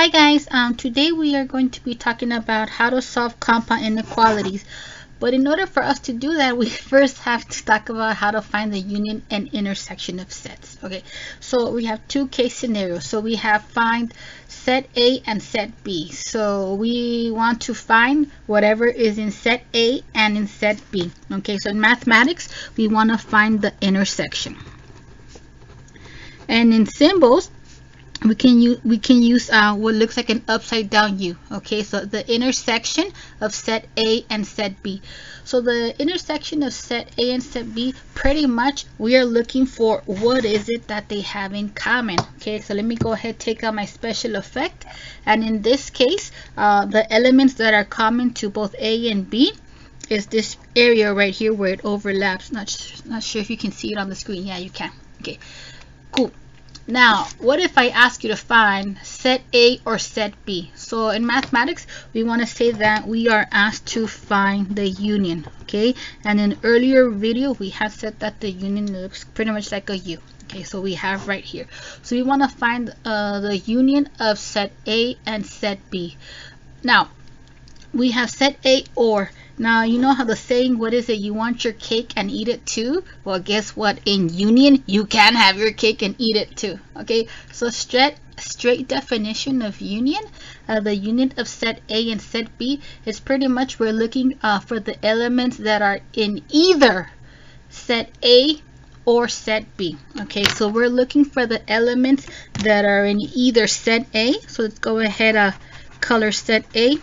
Hi guys, today we are going to be talking about how to solve compound inequalities. But in order for us to do that, we first have to talk about how to find the union and intersection of sets. Okay, so we have two case scenarios. So we have find set A and set B. So we want to find whatever is in set A and in set B. Okay, so in mathematics, we want to find the intersection. And in symbols, we can use what looks like an upside down U. Okay, so the intersection of set A and set B. So the intersection of set A and set B, pretty much we are looking for what is it that they have in common. Okay, so let me go ahead, take out my special effect, and in this case the elements that are common to both A and B is this area right here where it overlaps. Not sure if you can see it on the screen. Yeah, you can. Okay, cool. Now, what if I ask you to find set A or set B? So in mathematics, we want to say that we are asked to find the union, okay? And in an earlier video, we have said that the union looks pretty much like a U. Okay, so we have right here. So we want to find the union of set A and set B. Now, we have set A or. Now, you know how the saying, what is it? You want your cake and eat it too? Well, guess what? In union, you can have your cake and eat it too. Okay, so straight definition of union, the union of set A and set B is pretty much we're looking for the elements that are in either set A or set B. Okay, so we're looking for the elements that are in either set A. So let's go ahead, color set A.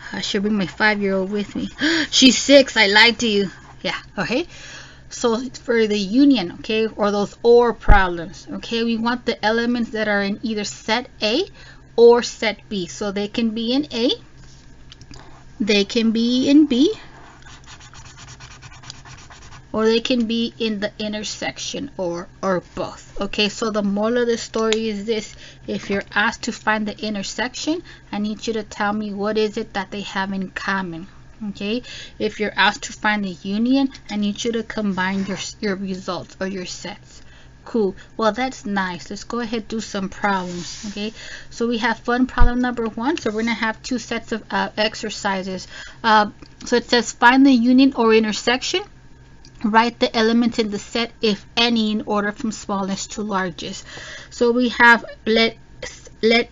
I should bring my 5-year-old with me. She's 6. I lied to you. Yeah, okay. So for the union, okay, or those OR problems, okay, we want the elements that are in either set A or set B. So they can be in A, they can be in B, or they can be in the intersection, or both. Okay, so the moral of the story is this: if you're asked to find the intersection, I need you to tell me what is it that they have in common. Okay, if you're asked to find the union, I need you to combine your results or your sets. Cool. Well, that's nice. Let's go ahead and do some problems. Okay, so we have fun problem number 1. So we're gonna have 2 sets of exercises. So it says find the union or intersection. Write the elements in the set, if any, in order from smallest to largest. So we have let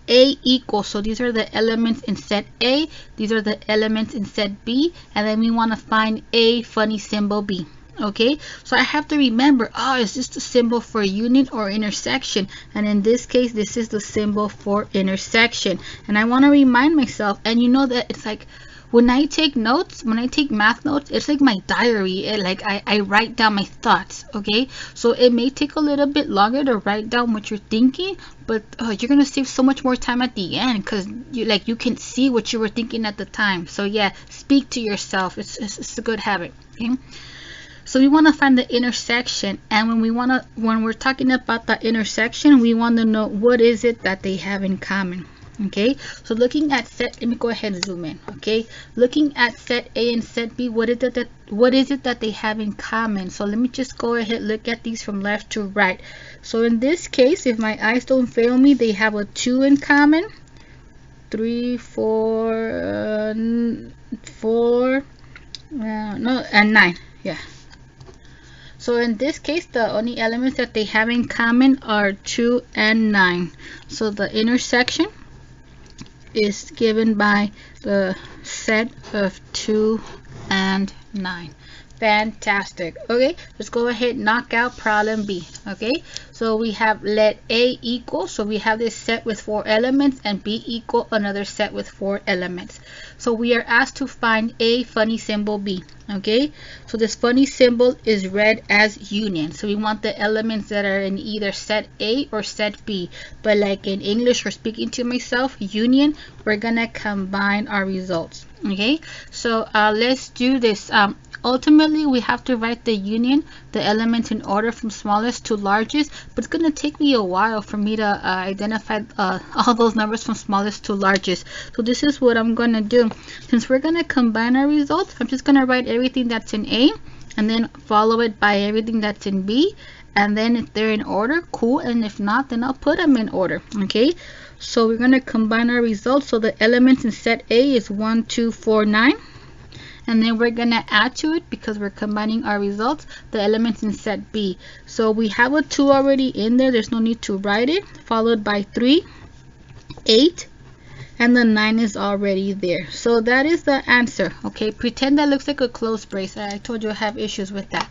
A equal, so these are the elements in set A, these are the elements in set B, and then we want to find A funny symbol B. Okay, so I have to remember, is this the symbol for union or intersection? And in this case, this is the symbol for intersection. And I want to remind myself, and you know that it's like, when I take notes, when I take math notes, it's like my diary. I write down my thoughts. Okay, so it may take a little bit longer to write down what you're thinking, but you're gonna save so much more time at the end, because you can see what you were thinking at the time. So yeah, speak to yourself. It's a good habit. Okay, so we want to find the intersection, and when we're talking about the intersection, we want to know what is it that they have in common. Okay, so looking at set, let me go ahead and zoom in. Okay, looking at set A and set B, what is it that they have in common? So let me just go ahead and look at these from left to right. So in this case, if my eyes don't fail me, they have a 2 in common, 3, 4, 4, and 9. Yeah. So in this case, the only elements that they have in common are 2 and 9. So the intersection is given by the set of 2 and 9. Fantastic. Okay, let's go ahead and knock out problem B. Okay, so we have let A equal, so we have this set with 4 elements, and B equal another set with 4 elements. So we are asked to find A funny symbol B. Okay, so this funny symbol is read as union. So we want the elements that are in either set A or set B. But like in English, or speaking to myself, union, we're gonna combine our results. Okay, so let's do this. Ultimately, we have to write the union, the elements in order from smallest to largest, but it's going to take me a while for me to identify all those numbers from smallest to largest. So this is what I'm going to do. Since we're going to combine our results, I'm just going to write everything that's in A, and then follow it by everything that's in B, and then if they're in order, cool, and if not, then I'll put them in order. Okay, so we're going to combine our results. So the elements in set A is 1, 2, 4, 9. And then we're going to add to it, because we're combining our results, the elements in set B. So we have a 2 already in there. There's no need to write it. Followed by 3, 8, and the 9 is already there. So that is the answer. Okay, pretend that looks like a closed brace. I told you I have issues with that.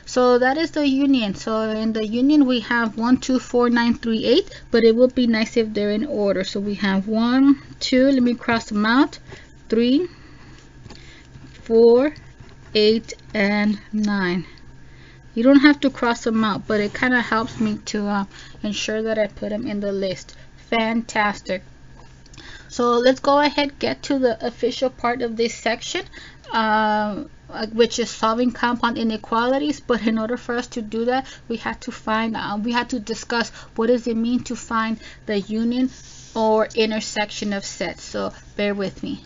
So that is the union. So in the union we have 1, 2, 4, 9, 3, 8, but it would be nice if they're in order. So we have 1, 2, let me cross them out, 3, 4, 8, and 9. You don't have to cross them out, but it kind of helps me to ensure that I put them in the list. Fantastic. So let's go ahead, get to the official part of this section, which is solving compound inequalities. But in order for us to do that, we had to discuss what does it mean to find the union or intersection of sets. So bear with me.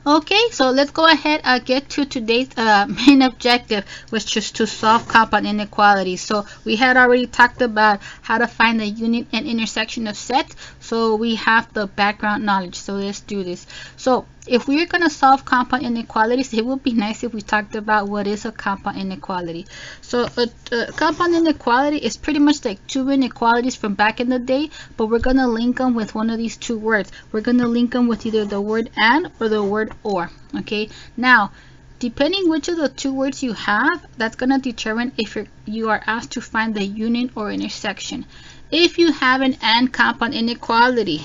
Okay, so let's go ahead and get to today's main objective, which is to solve compound inequalities. So we had already talked about how to find the union and intersection of sets, so we have the background knowledge. So let's do this. So if we're going to solve compound inequalities, it would be nice if we talked about what is a compound inequality. So a compound inequality is pretty much like two inequalities from back in the day, but we're going to link them with one of these two words. We're going to link them with either the word and or the word or. Okay, now depending which of the two words you have, that's going to determine if you are asked to find the union or intersection. If you have an and compound inequality,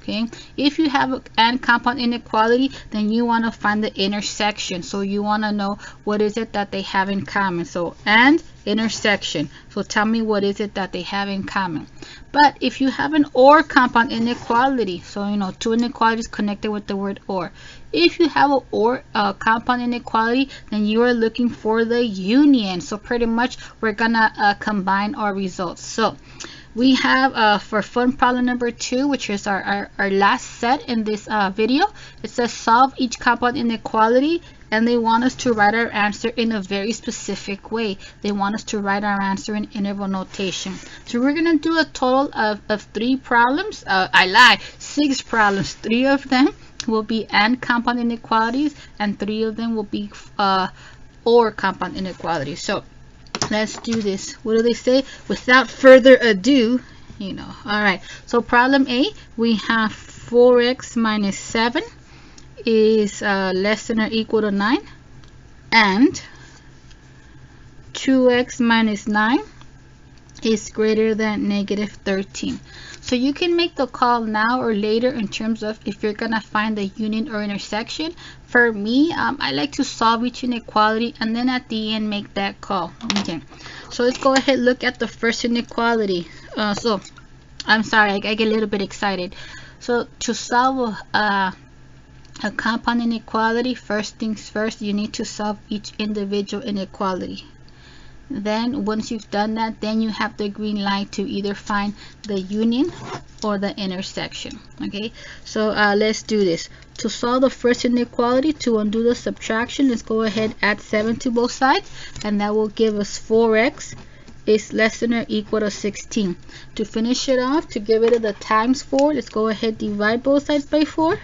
okay, if you have an and compound inequality, then you want to find the intersection. So you want to know what is it that they have in common. So and intersection. So tell me what is it that they have in common. But if you have an or compound inequality, so you know, two inequalities connected with the word or. If you have an or compound inequality, then you are looking for the union. So pretty much we're gonna combine our results. So we have for fun problem number 2, which is our last set in this video. It says solve each compound inequality, and they want us to write our answer in a very specific way. They want us to write our answer in interval notation. So we're going to do a total of 3 problems. I lied, 6 problems. 3 of them will be and compound inequalities, and 3 of them will be or compound inequalities. So let's do this. What do they say? Without further ado, you know. All right. So problem A, we have 4x minus 7 is less than or equal to 9, and 2x minus 9 is greater than negative 13. So you can make the call now or later in terms of if you're gonna find the union or intersection. For me, I like to solve each inequality and then at the end make that call. Okay, so let's go ahead and look at the first inequality. So I'm sorry, I get a little bit excited. So to solve a compound inequality, first things first, you need to solve each individual inequality. Then once you've done that, then you have the green light to either find the union or the intersection. Okay, so let's do this. To solve the first inequality, to undo the subtraction, let's go ahead, add 7 to both sides, and that will give us 4x is less than or equal to 16. To finish it off, to get rid of the times 4, let's go ahead, divide both sides by 4.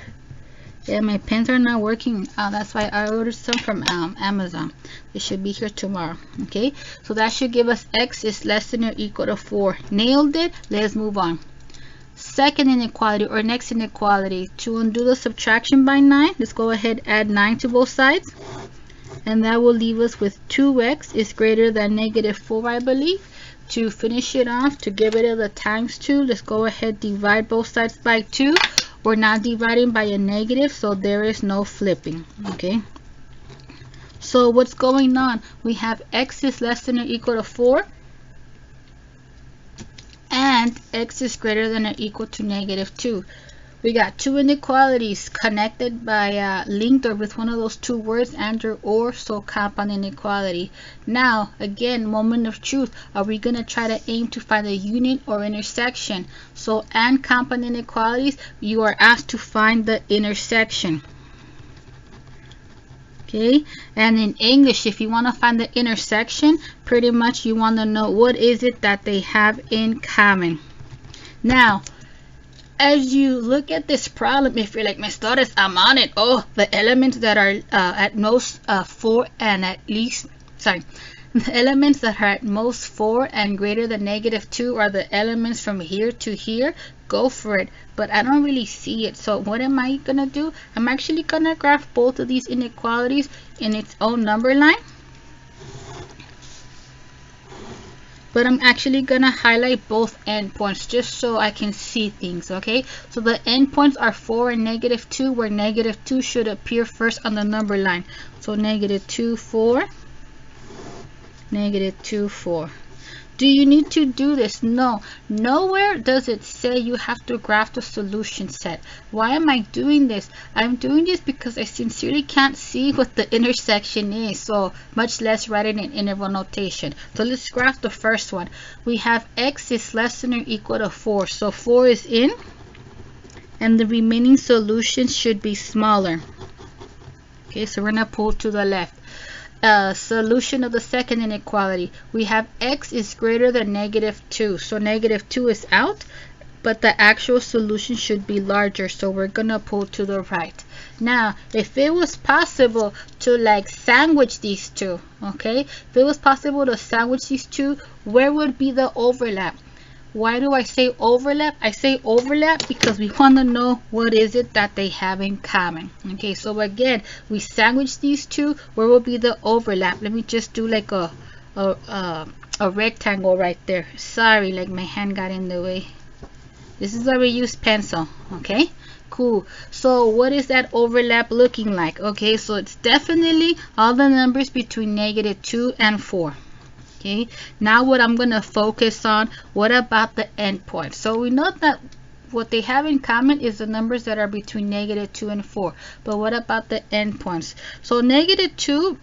Yeah, my pens are not working. That's why I ordered some from Amazon. They should be here tomorrow. Okay, so that should give us x is less than or equal to 4. Nailed it. Let's move on. Second inequality or next inequality. To undo the subtraction by 9, let's go ahead, add 9 to both sides, and that will leave us with 2x is greater than negative 4, I believe. To finish it off, to get rid of the times 2, let's go ahead, divide both sides by 2. We're not dividing by a negative, so there is no flipping. Okay, so what's going on? We have x is less than or equal to 4, and x is greater than or equal to negative 2. We got two inequalities connected by linked or with one of those two words, and or, so compound inequality. Now again, moment of truth, are we going to try to aim to find a union or intersection? So and compound inequalities, you are asked to find the intersection. Okay, and in English, if you want to find the intersection, pretty much you want to know what is it that they have in common. Now, as you look at this problem, if you're like, Ms. Torres, I'm on it. Oh, the elements that are at most 4 and at least, sorry, the elements that are at most 4 and greater than -2 are the elements from here to here. Go for it. But I don't really see it. So what am I going to do? I'm actually going to graph both of these inequalities in its own number line. But I'm actually going to highlight both endpoints just so I can see things, okay? So the endpoints are 4 and -2, where -2 should appear first on the number line. So -2, 4, -2, 4. Do you need to do this? No. Nowhere does it say you have to graph the solution set. Why am I doing this? I'm doing this because I sincerely can't see what the intersection is, so much less write it in interval notation. So let's graph the first one. We have x is less than or equal to 4. So 4 is in, and the remaining solutions should be smaller. Okay, so we're going to pull to the left. Solution of the second inequality. We have x is greater than -2. So -2 is out, but the actual solution should be larger. So we're going to pull to the right. Now, if it was possible to like sandwich these two, okay? If it was possible to sandwich these two, where would be the overlap? Why do I say overlap? I say overlap because we want to know what is it that they have in common. Okay, so again, we sandwich these two. Where will be the overlap? Let me just do like a rectangle right there. Sorry, like my hand got in the way. This is a reused pencil. Okay, cool. So what is that overlap looking like? Okay, so it's definitely all the numbers between -2 and 4. Okay, now what I'm going to focus on, what about the endpoint? So we know that what they have in common is the numbers that are between -2 and 4. But what about the endpoints? So -2,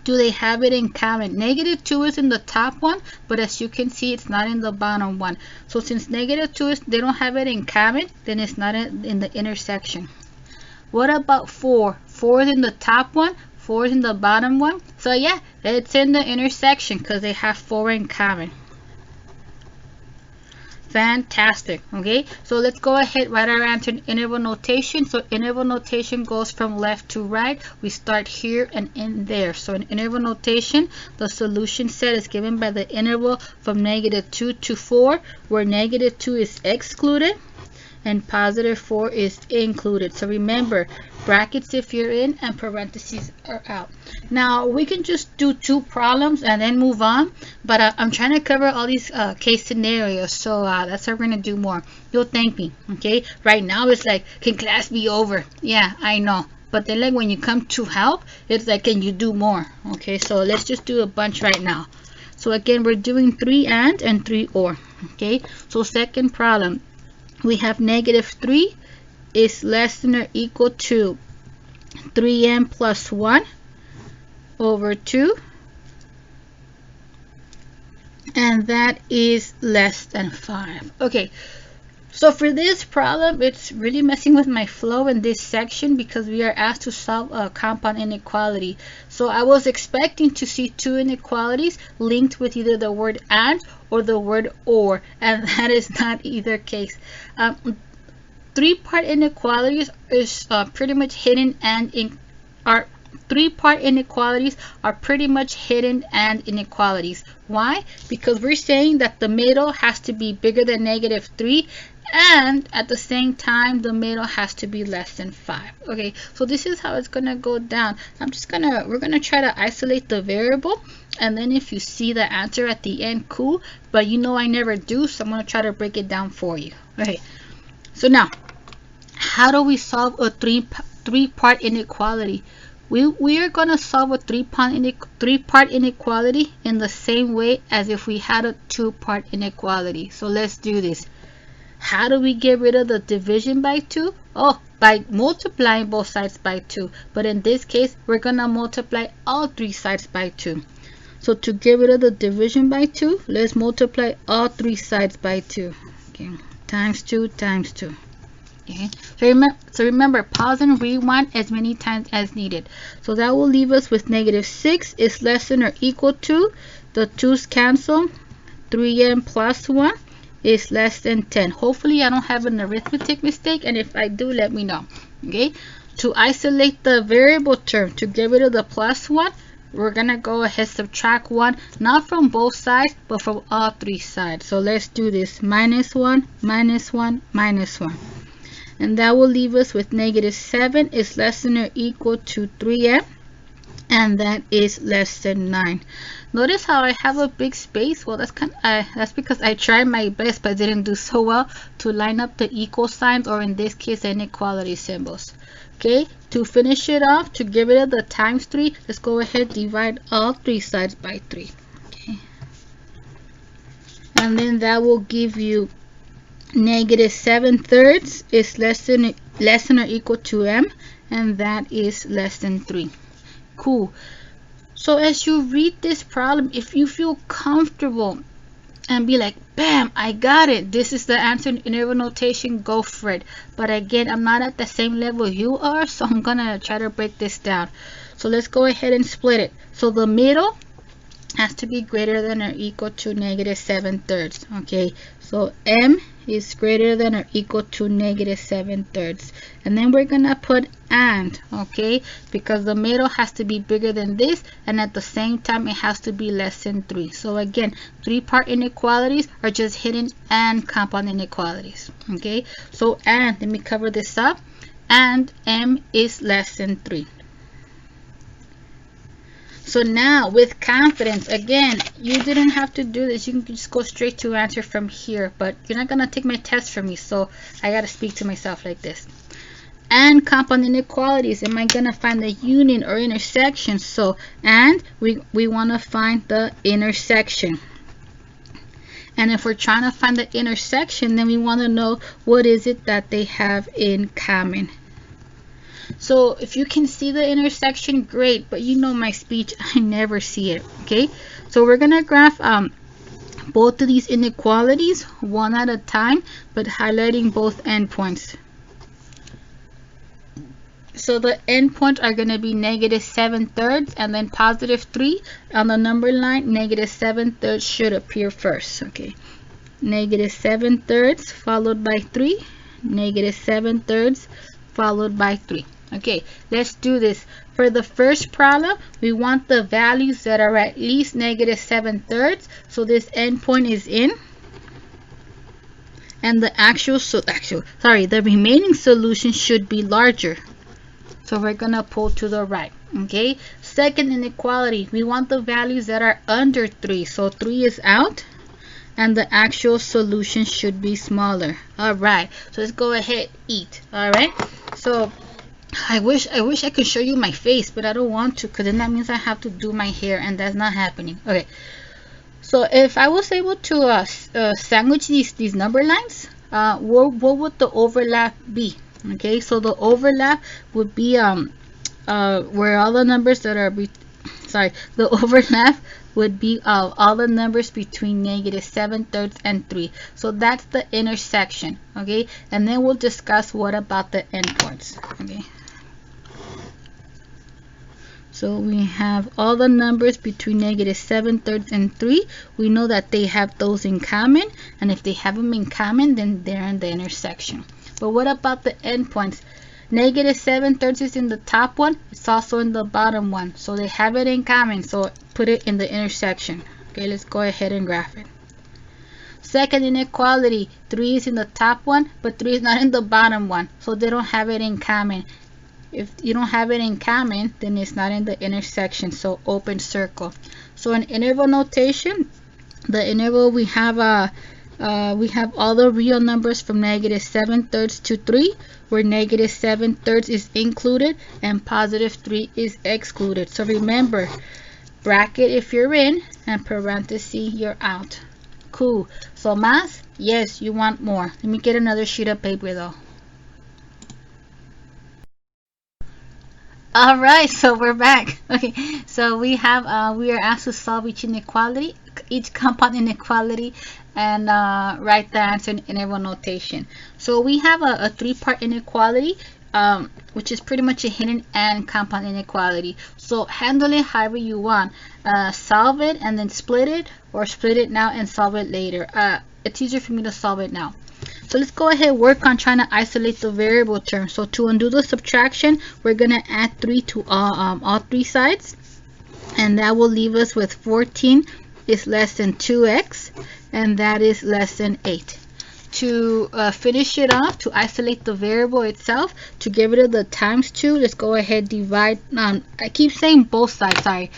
do they have it in common? -2 is in the top one, but as you can see, it's not in the bottom one. So since -2 is, they don't have it in common, then it's not in the intersection. What about 4? 4 is in the top one, 4 is in the bottom one. So yeah, it's in the intersection because they have 4 in common. Fantastic. Okay, so let's go ahead, write our answer in interval notation. So interval notation goes from left to right. We start here and in there. So in interval notation, the solution set is given by the interval from -2 to 4, where -2 is excluded and +4 is included. So remember, brackets if you're in and parentheses are out. Now we can just do 2 problems and then move on, but I'm trying to cover all these case scenarios, so that's what we're gonna do more. You'll thank me. Okay, right now it's like, can class be over? Yeah, I know, but then like when you come to help, it's like, can you do more? Okay, so let's just do a bunch right now. So again, we're doing 3 and 3 or. Okay, so second problem, we have -3 is less than or equal to 3n plus 1 over 2, and that is less than 5. Okay, so for this problem, it's really messing with my flow in this section because we are asked to solve a compound inequality. So I was expecting to see 2 inequalities linked with either the word and or the word or, and that is not either case. 3-part inequalities is pretty much hidden and are 3-part inequalities are pretty much hidden and inequalities. Why? Because we're saying that the middle has to be bigger than -3, and at the same time the middle has to be less than 5. Okay, so this is how it's gonna go down. We're gonna try to isolate the variable, and then if you see the answer at the end, cool, but you know I never do, so I'm gonna try to break it down for you. Okay, so now how do we solve a three-part inequality? We are going to solve a 3-part inequality in the same way as if we had a 2-part inequality. So let's do this. How do we get rid of the division by 2? Oh, by multiplying both sides by 2. But in this case, we're going to multiply all 3 sides by 2. So to get rid of the division by 2, let's multiply all 3 sides by 2. Okay, times 2 times 2. Okay, so remember, pause and rewind as many times as needed. So that will leave us with -6 is less than or equal to, the 2's cancel, 3m plus 1 is less than 10. Hopefully I don't have an arithmetic mistake, and if I do, let me know. Okay, to isolate the variable term, to get rid of the plus 1, we're gonna go ahead, subtract 1, not from both sides, but from all 3 sides. So let's do this. -1, -1, -1. And that will leave us with -7 is less than or equal to 3m, and that is less than 9. Notice how I have a big space? Well, that's because I tried my best but didn't do so well to line up the equal signs, or in this case the inequality symbols. Okay, to finish it off, to get rid of the times 3, let's go ahead, divide all 3 sides by 3. Okay, and then that will give you -7/3 is less than or equal to m, and that is less than 3. Cool. So as you read this problem, if you feel comfortable and be like, bam, I got it, this is the answer in interval notation, go for it. But again, I'm not at the same level you are, so I'm gonna try to break this down. So let's go ahead and split it. So the middle has to be greater than or equal to -7/3. Okay, so m is greater than or equal to -7/3, and then we're gonna put and, okay, because the middle has to be bigger than this, and at the same time it has to be less than 3. So again, 3-part inequalities are just hidden and compound inequalities. Okay, so and, let me cover this up, and m is less than 3. So now, with confidence, again, you didn't have to do this. You can just go straight to answer from here, but you're not going to take my test from me, so I got to speak to myself like this. And compound inequalities, am I going to find the union or intersection? So, and we want to find the intersection. And if we're trying to find the intersection, then we want to know what is it that they have in common. So if you can see the intersection, great, but you know my speech, I never see it. Okay, so we're gonna graph both of these inequalities one at a time, but highlighting both endpoints. So the endpoints are going to be -7/3 and then +3 on the number line. -7/3 should appear first. Okay, -7/3 followed by 3, -7/3 followed by 3. Okay, let's do this. For the first problem, we want the values that are at least -7/3. So this endpoint is in, and the the remaining solution should be larger. So we're gonna pull to the right. Okay. Second inequality, we want the values that are under 3. So 3 is out, and the actual solution should be smaller. All right. So let's go ahead, eat. All right. So I wish I could show you my face, but I don't want to, because then that means I have to do my hair, and that's not happening. Okay, so if I was able to sandwich these number lines, what would the overlap be? Okay, so the overlap would be where all the numbers that are the overlap would be all the numbers between -7/3 and 3. So that's the intersection. Okay, and then we'll discuss what about the endpoints. Okay, so we have all the numbers between -7/3 and 3. We know that they have those in common, and if they have them in common, then they're in the intersection. But what about the endpoints? -7/3 is in the top one, it's also in the bottom one, so they have it in common, so put it in the intersection. Okay, let's go ahead and graph it. Second inequality, 3 is in the top one, but 3 is not in the bottom one, so they don't have it in common. If you don't have it in common, then it's not in the intersection, so open circle. So in interval notation, the interval we have all the real numbers from -7/3 to 3, where -7/3 is included and +3 is excluded. So remember, bracket if you're in, and parenthesis you're out. Cool. So math, yes, you want more. Let me get another sheet of paper though. All right, so we're back. Okay, so we are asked to solve each compound inequality, and write the answer in interval notation. So we have a three-part inequality, which is pretty much a hidden and compound inequality. So handle it however you want. Solve it and then split it, or split it now and solve it later. It's easier for me to solve it now. So let's go ahead and work on trying to isolate the variable term. So to undo the subtraction, we're going to add 3 to all three sides. And that will leave us with 14 is less than 2x, and that is less than 8. To finish it off, to isolate the variable itself, to get rid of the times 2, let's go ahead divide. I keep saying both sides, sorry.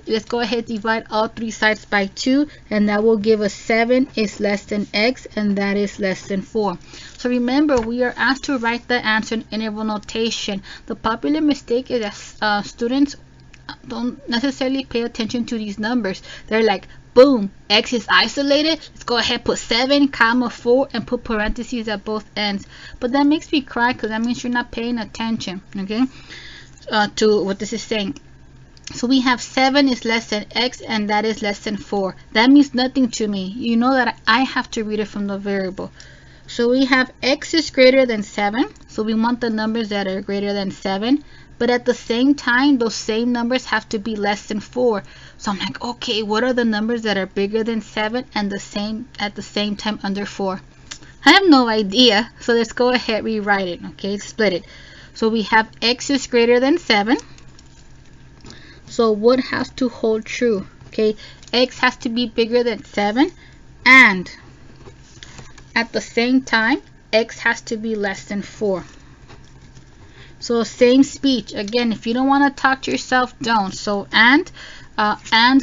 Let's go ahead divide all three sides by 2, and that will give us 7 is less than x, and that is less than 4. So remember, we are asked to write the answer in interval notation. The popular mistake is that students don't necessarily pay attention to these numbers. They're like, boom, x is isolated, let's go ahead, put 7, comma 4, and put parentheses at both ends. But that makes me cry, because that means you're not paying attention, okay, to what this is saying. So we have 7 is less than x, and that is less than 4. That means nothing to me. You know that I have to read it from the variable. So we have x is greater than 7, so we want the numbers that are greater than 7. But at the same time, those same numbers have to be less than 4. So I'm like, okay, what are the numbers that are bigger than 7 and at the same time under 4? I have no idea. So let's go ahead, rewrite it. Okay, split it. So we have x is greater than 7. So what has to hold true? Okay, x has to be bigger than 7, and at the same time, x has to be less than 4. So same speech. Again, if you don't want to talk to yourself, don't. So and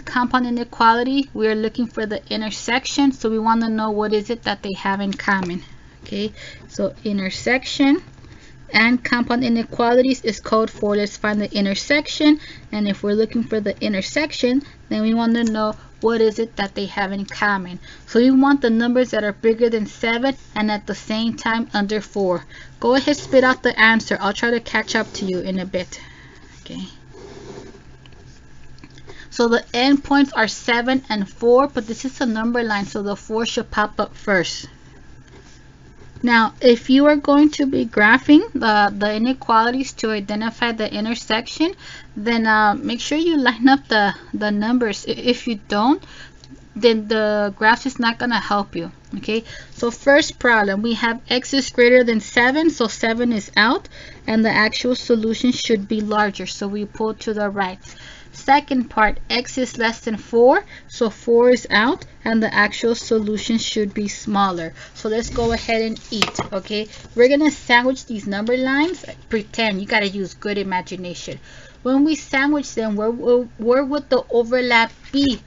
compound inequality, we are looking for the intersection. So we want to know what is it that they have in common. Okay, so intersection and compound inequalities is code for let's find the intersection. And if we're looking for the intersection, then we want to know what is it that they have in common. So we want the numbers that are bigger than 7 and at the same time under 4. Go ahead, spit out the answer. I'll try to catch up to you in a bit. Okay. So the endpoints are 7 and 4, but this is a number line, so the 4 should pop up first. Now, if you are going to be graphing the inequalities to identify the intersection, then make sure you line up the numbers. If you don't, then the graph is not going to help you. Okay, so first problem, we have x is greater than 7, so 7 is out, and the actual solution should be larger, so we pull to the right. Second part, x is less than 4, so 4 is out, and the actual solution should be smaller. So let's go ahead and eat. Okay, we're gonna sandwich these number lines. Pretend, you gotta use good imagination. When we sandwich them, where would the overlap be?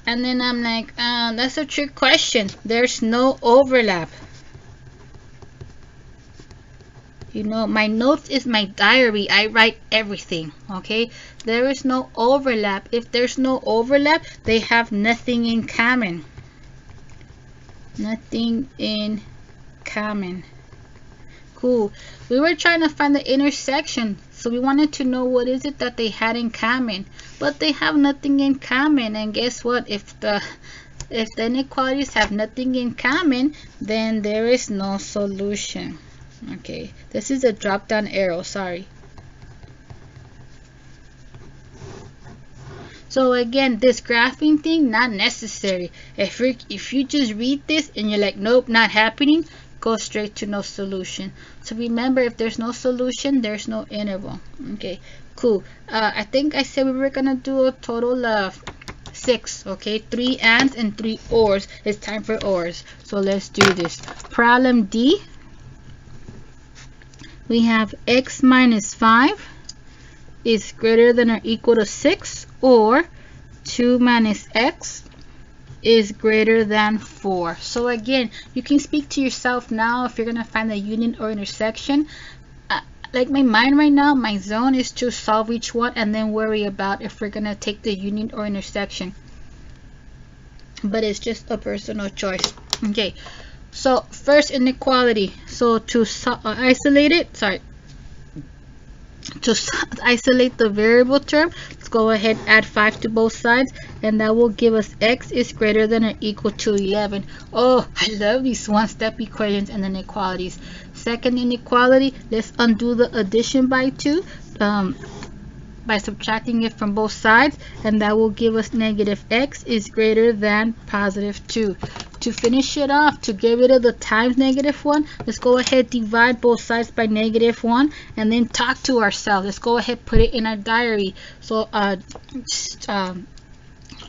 And then I'm like, that's a trick question. There's no overlap. You know, my notes is my diary. I write everything, okay? There is no overlap. If there's no overlap, they have nothing in common. Nothing in common. Cool. We were trying to find the intersection, so we wanted to know what is it that they had in common. But they have nothing in common, and guess what? If the inequalities have nothing in common, then there is no solution. Okay, this is a drop down arrow, sorry. So again, this graphing thing, not necessary. If you just read this and you're like, nope, not happening, go straight to no solution. So remember, if there's no solution, there's no interval. Okay, cool. I think I said we were gonna do a total of 6. Okay, 3 ands and 3 ors. It's time for ors. So let's do this. Problem D. We have x minus 5 is greater than or equal to 6, or 2 minus x is greater than 4. So again, you can speak to yourself now if you're going to find the union or intersection. Like my mind right now, my zone is to solve each one and then worry about if we're going to take the union or intersection. But it's just a personal choice. Okay. So first inequality, so to isolate it, to isolate the variable term, let's go ahead and add 5 to both sides, and that will give us x is greater than or equal to 11. Oh, I love these one-step equations and inequalities. Second inequality, let's undo the addition by 2 by subtracting it from both sides, and that will give us negative x is greater than positive 2. To finish it off, to get rid of the times negative 1, let's go ahead divide both sides by negative 1 and then talk to ourselves. Let's go ahead put it in our diary. So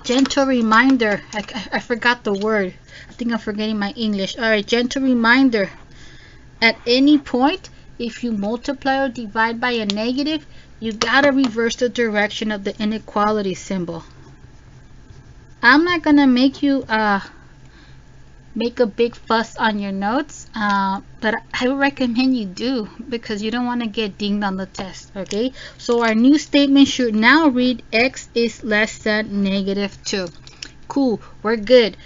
gentle reminder, I forgot the word. I think I'm forgetting my English. Alright, gentle reminder. At any point, if you multiply or divide by a negative, you gotta reverse the direction of the inequality symbol. I'm not gonna make you make a big fuss on your notes, but I would recommend you do, because you don't want to get dinged on the test. Okay, so our new statement should now read x is less than negative 2. Cool, we're good.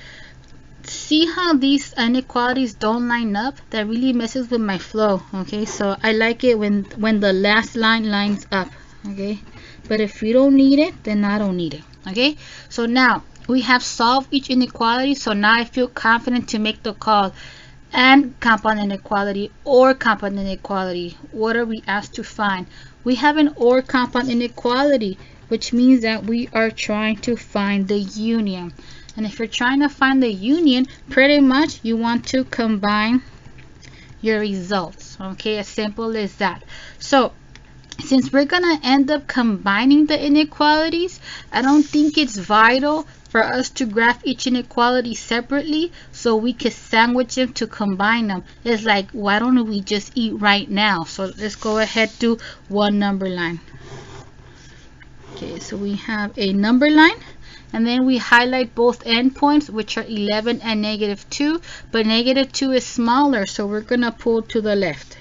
See how these inequalities don't line up? That really messes with my flow. Okay, so I like it when the last line lines up. Okay, but if you don't need it, then I don't need it. Okay, so now we have solved each inequality, so now I feel confident to make the call. And compound inequality or compound inequality, what are we asked to find? We have an or compound inequality, which means that we are trying to find the union. And if you're trying to find the union, pretty much you want to combine your results. Okay, as simple as that. So since we're gonna end up combining the inequalities, I don't think it's vital for us to graph each inequality separately so we can sandwich them to combine them. It's like, why don't we just eat right now? So let's go ahead do one number line. Okay, so we have a number line, and then we highlight both endpoints, which are 11 and negative 2, but negative 2 is smaller, so we're gonna pull to the left.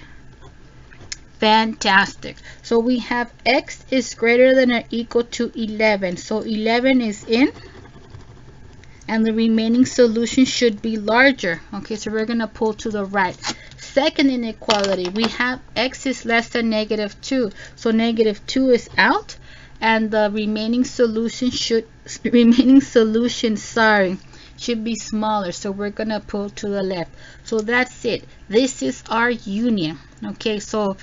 Fantastic. So we have x is greater than or equal to 11. So 11 is in, and the remaining solution should be larger. Okay, so we're gonna pull to the right. Second inequality, we have x is less than negative 2. So negative 2 is out, and the remaining solution should be smaller. So we're gonna pull to the left. So that's it. This is our union. Okay, so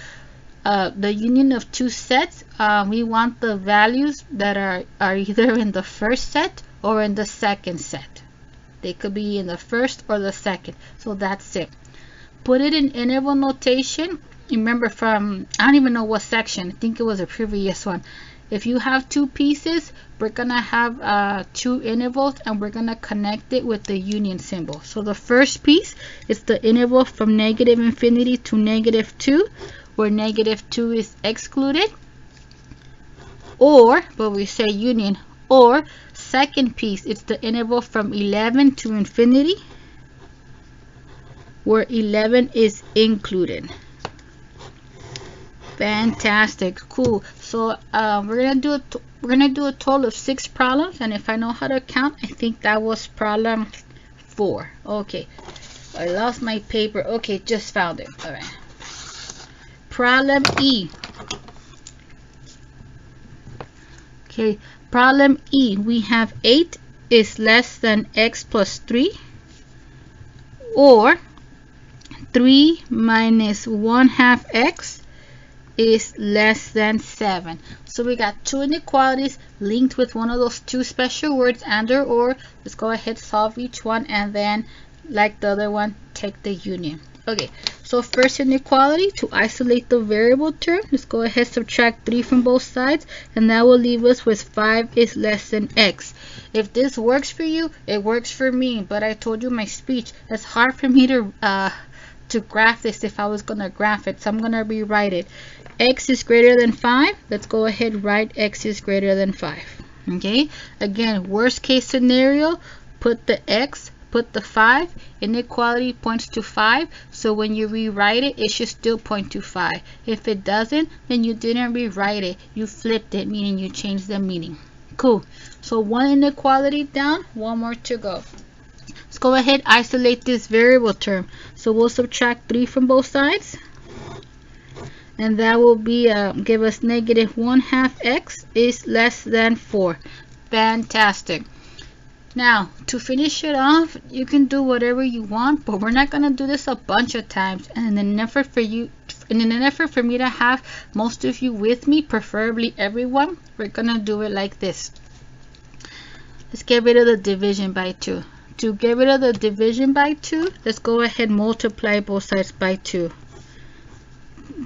the union of two sets, we want the values that are either in the first set or in the second set. They could be in the first or the second. So that's it. Put it in interval notation. Remember from, I don't even know what section, I think it was a previous one. If you have two pieces, we're gonna have two intervals, and we're gonna connect it with the union symbol. So the first piece is the interval from negative infinity to negative 2, where negative 2 is excluded, or, but we say union, or second piece, it's the interval from 11 to infinity, where 11 is included. Fantastic, cool. So we're gonna do a total of 6 problems, and if I know how to count, I think that was problem 4. Okay, I lost my paper. Okay, just found it. All right. Problem E. Okay, problem E. We have 8 is less than x plus 3, or 3 minus 1/2 x is less than 7. So we got two inequalities linked with one of those two special words, and or. Let's go ahead, solve each one, and then, like the other one, take the union. Okay, so first inequality, to isolate the variable term, let's go ahead, subtract 3 from both sides, and that will leave us with 5 is less than x. If this works for you, it works for me, but I told you my speech, it's hard for me to graph this if I was gonna graph it, so I'm gonna rewrite it. X is greater than 5. Let's go ahead, write x is greater than 5. Okay, again, worst case scenario, put the x, put the 5. Inequality points to 5, so when you rewrite it, it should still point to 5. If it doesn't, then you didn't rewrite it, you flipped it, meaning you changed the meaning. Cool. So one inequality down, one more to go. Let's go ahead, isolate this variable term. So we'll subtract 3 from both sides, and that will be give us -1/2 x is less than 4. Fantastic. Now, to finish it off, you can do whatever you want, but we're not going to do this a bunch of times. And in an effort for me to have most of you with me, preferably everyone, we're going to do it like this. Let's get rid of the division by 2. To get rid of the division by 2, let's go ahead and multiply both sides by 2.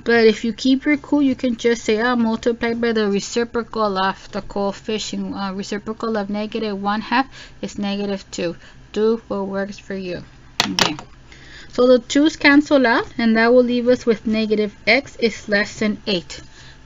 But if you keep your cool, you can just say, I'll multiply by the reciprocal of the coefficient. Reciprocal of -1/2 is -2. Do what works for you. Okay. So the 2's cancel out, and that will leave us with -x is less than 8.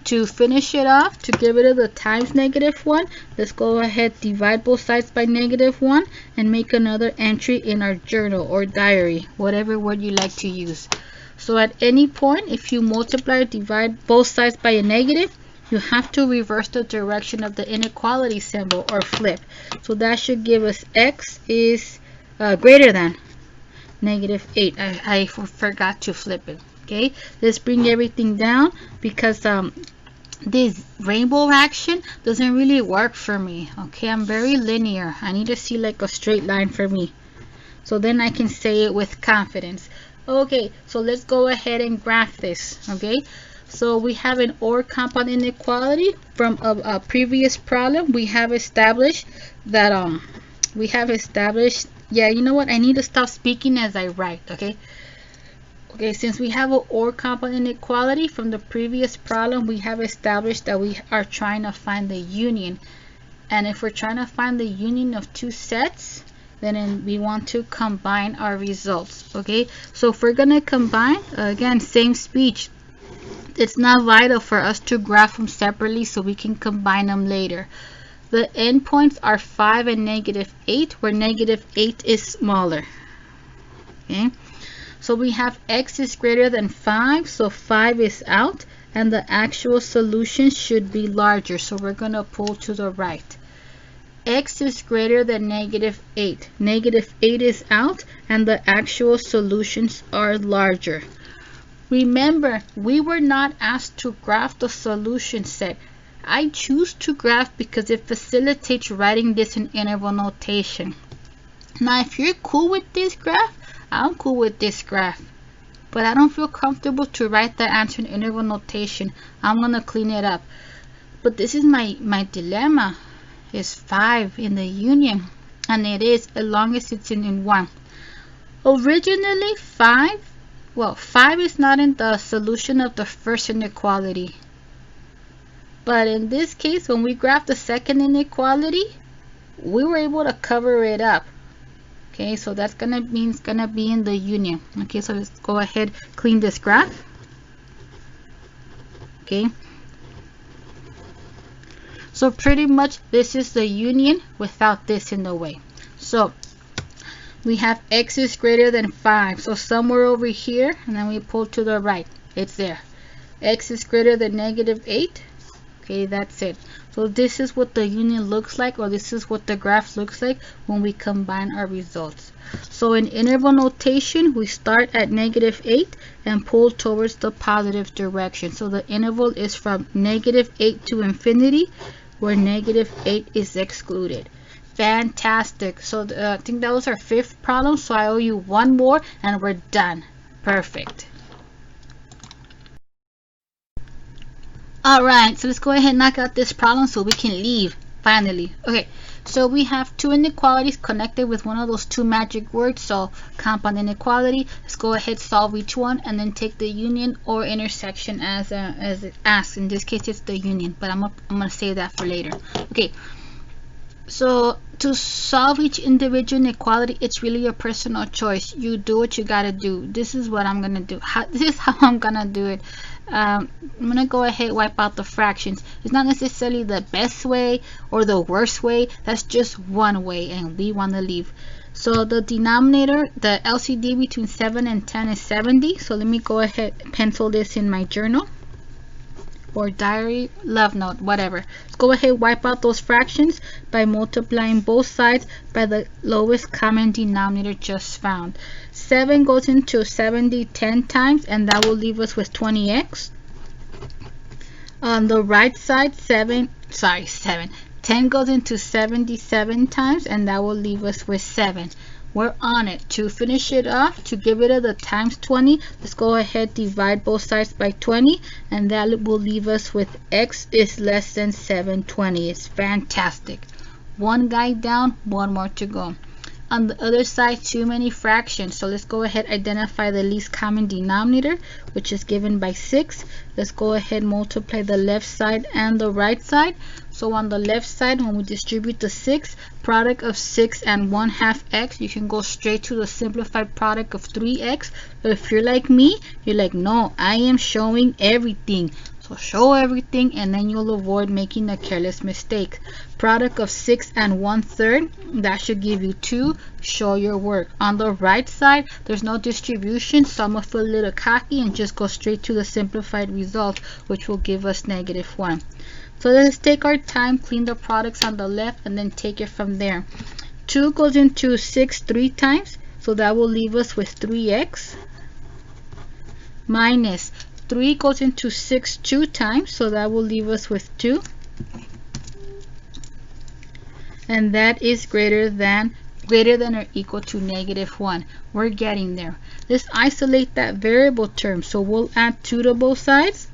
To finish it off, to get rid of the times -1, let's go ahead, divide both sides by -1, and make another entry in our journal or diary, whatever word you like to use. So at any point, if you multiply or divide both sides by a negative, you have to reverse the direction of the inequality symbol or flip. So that should give us x is greater than -8. I forgot to flip it. Okay, let's bring everything down because this rainbow action doesn't really work for me. Okay, I'm very linear. I need to see like a straight line for me, so then I can say it with confidence. Okay, so let's go ahead and graph this. Okay, so we have an OR compound inequality from a previous problem. We have established that yeah, you know what, I need to stop speaking as I write. Okay, since we have an OR compound inequality from the previous problem, we have established that we are trying to find the union. And if we're trying to find the union of two sets, then we want to combine our results. Okay, so if we're gonna combine, again, same speech, it's not vital for us to graph them separately so we can combine them later. The endpoints are 5 and -8, where -8 is smaller. Okay, so we have x is greater than 5, so 5 is out, and the actual solution should be larger, so we're going to pull to the right. X is greater than -8. -8 is out, and the actual solutions are larger. Remember, we were not asked to graph the solution set. I choose to graph because it facilitates writing this in interval notation. Now, if you're cool with this graph, I'm cool with this graph, but I don't feel comfortable to write that answer in interval notation. I'm gonna clean it up. But this is my dilemma. Is 5 in the union, and it is as long as it's in 1. Originally 5 is not in the solution of the first inequality, but in this case, when we graph the second inequality, we were able to cover it up. Okay, so that's gonna mean it's gonna be in the union. Okay, so let's go ahead, clean this graph. Okay, so pretty much this is the union without this in the way. So we have x is greater than 5, so somewhere over here, and then we pull to the right, it's there. X is greater than -8. Okay, that's it. So this is what the union looks like, or this is what the graph looks like when we combine our results. So in interval notation, we start at -8 and pull towards the positive direction. So the interval is from -8 to infinity, where -8 is excluded. Fantastic. So I think that was our 5th problem, so I owe you one more and we're done. Perfect. Alright, so let's go ahead and knock out this problem so we can leave finally. Okay, so we have 2 inequalities connected with one of those 2 magic words, so compound inequality. Let's go ahead, solve each one, and then take the union or intersection as it asks. In this case, it's the union, but I'm gonna save that for later. Okay, so to solve each individual inequality, it's really your personal choice. You do what you gotta do. This is what I'm gonna do. This is how I'm gonna do it. I'm gonna go ahead, wipe out the fractions. It's not necessarily the best way or the worst way. That's just one way, and we want to leave. So the denominator, the LCD between 7 and 10 is 70. So let me go ahead and pencil this in my journal or diary, love note, whatever. Let's go ahead, wipe out those fractions by multiplying both sides by the lowest common denominator just found. 7 goes into 70 10 times, and that will leave us with 20x. On the right side, 10 goes into 77 times, and that will leave us with 7. We're on it. To finish it off, to get rid of the times 20, let's go ahead, divide both sides by 20, and that will leave us with x is less than 720. It's fantastic. One guy down, one more to go. On the other side, too many fractions, so let's go ahead, identify the least common denominator, which is given by 6. Let's go ahead, multiply the left side and the right side. So on the left side, when we distribute the 6, product of 6 and 1/2 x, you can go straight to the simplified product of 3x. But if you're like me, you're like, no, I am showing everything. So show everything, and then you'll avoid making a careless mistake. Product of 6 and 1/3, that should give you 2. Show your work. On the right side, there's no distribution, so I'm going to feel a little cocky and just go straight to the simplified result, which will give us -1. So let's take our time, clean the products on the left, and then take it from there. 2 goes into 6 3 times, so that will leave us with 3x, minus 3 goes into 6 2 times, so that will leave us with 2, and that is greater than or equal to -1. We're getting there. Let's isolate that variable term, so we'll add 2 to both sides,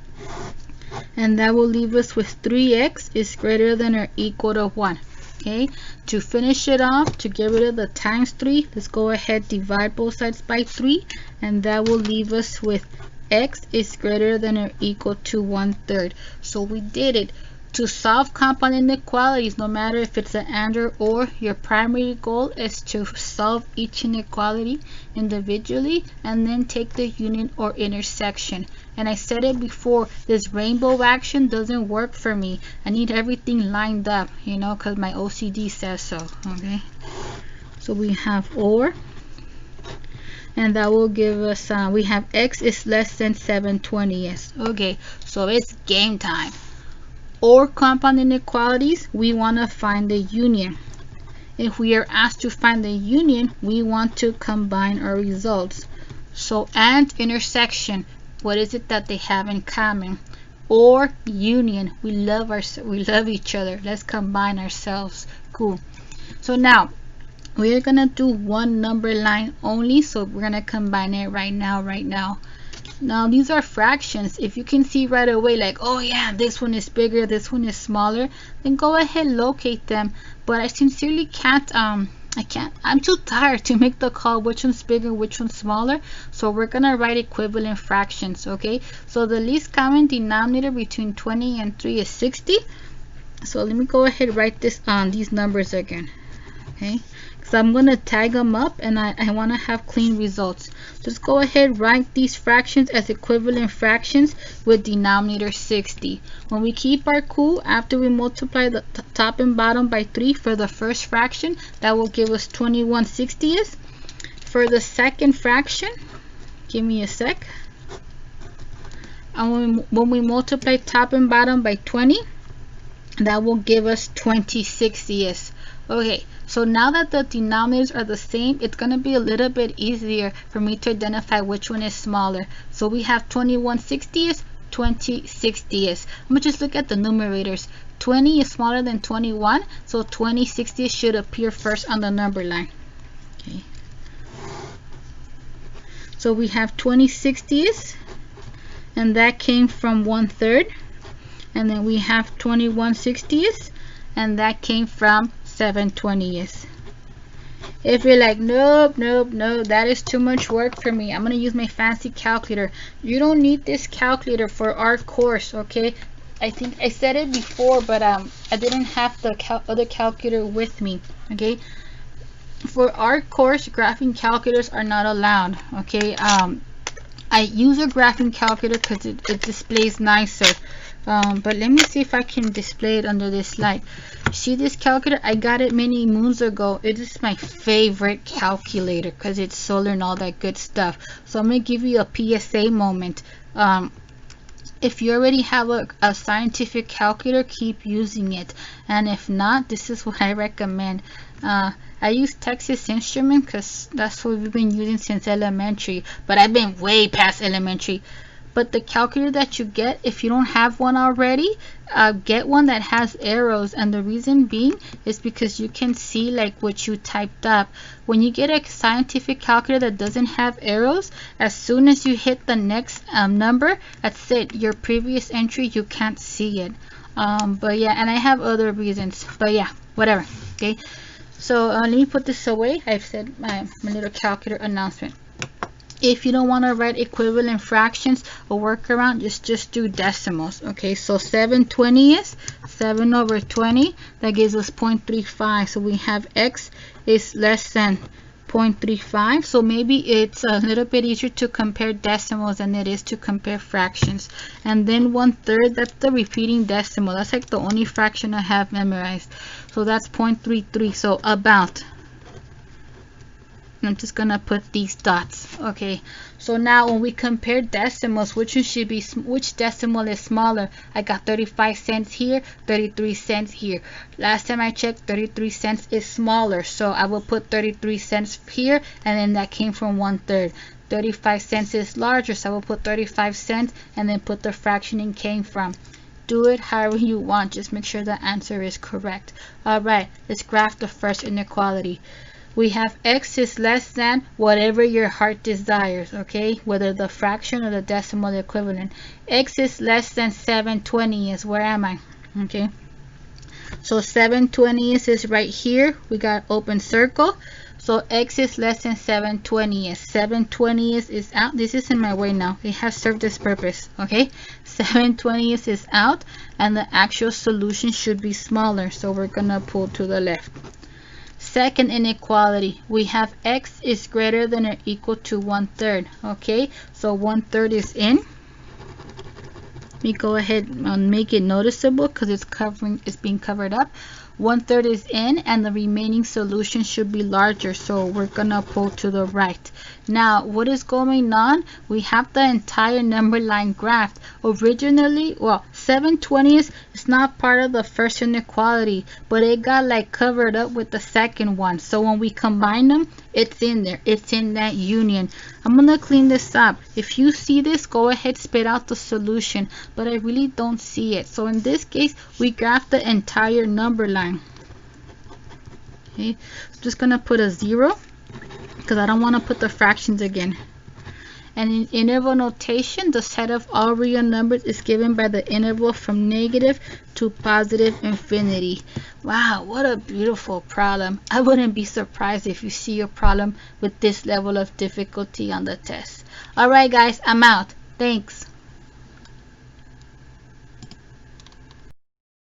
and that will leave us with 3x is greater than or equal to 1. Okay, to finish it off, to get rid of the times 3, let's go ahead, divide both sides by 3, and that will leave us with x is greater than or equal to 1/3. So we did it. To solve compound inequalities, no matter if it's an and or, your primary goal is to solve each inequality individually and then take the union or intersection. And I said it before, this rainbow action doesn't work for me. I need everything lined up, you know, because my OCD says so. Okay, so we have or, and that will give us we have x is less than 720. Yes, okay, so it's game time. Or compound inequalities, we want to find the union. If we are asked to find the union, we want to combine our results. So and intersection, what is it that they have in common? Or union, we love each other, let's combine ourselves. Cool. So now we're gonna do one number line only, so we're gonna combine it right now. Now these are fractions. If you can see right away, like, oh yeah, this one is bigger, this one is smaller, then go ahead, locate them. But I sincerely can't, I'm too tired to make the call which one's bigger, which one's smaller. So we're gonna write equivalent fractions. Okay, so the least common denominator between 20 and 3 is 60. So let me go ahead, write this on these numbers again. Okay, so I'm going to tag them up, and I want to have clean results. Just go ahead, write these fractions as equivalent fractions with denominator 60. When we keep our cool, after we multiply the top and bottom by 3 for the first fraction, that will give us 21/60th. For the second fraction, give me a sec. And when we multiply top and bottom by 20, that will give us 20/60th. Okay, so now that the denominators are the same, it's going to be a little bit easier for me to identify which one is smaller. So we have 21/60th, 20/60th. I'm going to just look at the numerators. 20 is smaller than 21, so 20/60th should appear first on the number line. Okay, so we have 20/60th, and that came from 1/3. And then we have 21/60th, and that came from 7/20th. If you're like, nope, that is too much work for me, I'm gonna use my fancy calculator. You don't need this calculator for our course. Okay, I think I said it before, but I didn't have the other calculator with me. Okay, for our course, graphing calculators are not allowed. Okay, I use a graphing calculator because it displays nicer. But let me see if I can display it under this light. See this calculator? I got it many moons ago. It is my favorite calculator because it's solar and all that good stuff. So I'm going to give you a PSA moment. If you already have a scientific calculator, keep using it. And if not, this is what I recommend. I use Texas Instruments because that's what we've been using since elementary. But I've been way past elementary. but the calculator that you get, if you don't have one already, get one that has arrows. And the reason being is because you can see like what you typed up. When you get a scientific calculator that doesn't have arrows, as soon as you hit the next number, that's it, your previous entry, you can't see it. But yeah, and I have other reasons, but yeah, whatever. Okay, so let me put this away. I've said my little calculator announcement. If you don't want to write equivalent fractions, a workaround, just do decimals. Okay, so 7/20 7 over 20, that gives us 0.35. So we have x is less than 0.35. So maybe it's a little bit easier to compare decimals than it is to compare fractions. And then 1/3, that's the repeating decimal. That's like the only fraction I have memorized. So that's 0.33. So about. I'm just gonna put these dots. Okay, so now when we compare decimals, which decimal is smaller? I got 35 cents here, 33 cents here. Last time I checked, 33 cents is smaller, so I will put 33 cents here, and then that came from 1/3. 35 cents is larger, so I will put 35 cents and then put the fraction it came from. Do it however you want, just make sure the answer is correct. All right, let's graph the first inequality. We have x is less than whatever your heart desires, okay, whether the fraction or the decimal equivalent. X is less than 7/20. Where am I? Okay, so 7/20 is right here. We got open circle. So x is less than 7/20. 7/20 is out. This is in my way now. It has served its purpose. Okay, 7/20 is out, and the actual solution should be smaller. So we're gonna pull to the left. Second inequality, we have x is greater than or equal to 1/3. Okay, so 1/3 is in. Let me go ahead and make it noticeable because it's being covered up. 1/3 is in, and the remaining solution should be larger, so we're gonna pull to the right. Now, what is going on? We have the entire number line graphed. Originally, well, 7/20 is not part of the first inequality, but it got like covered up with the second one. So when we combine them, it's in there. It's in that union. I'm gonna clean this up. If you see this, go ahead, spit out the solution, but I really don't see it. So in this case, we graph the entire number line. Okay, I'm just gonna put a 0 because I don't want to put the fractions again. And in interval notation, the set of all real numbers is given by the interval from negative to positive infinity. Wow, what a beautiful problem. I wouldn't be surprised if you see a problem with this level of difficulty on the test. All right, guys, I'm out. Thanks.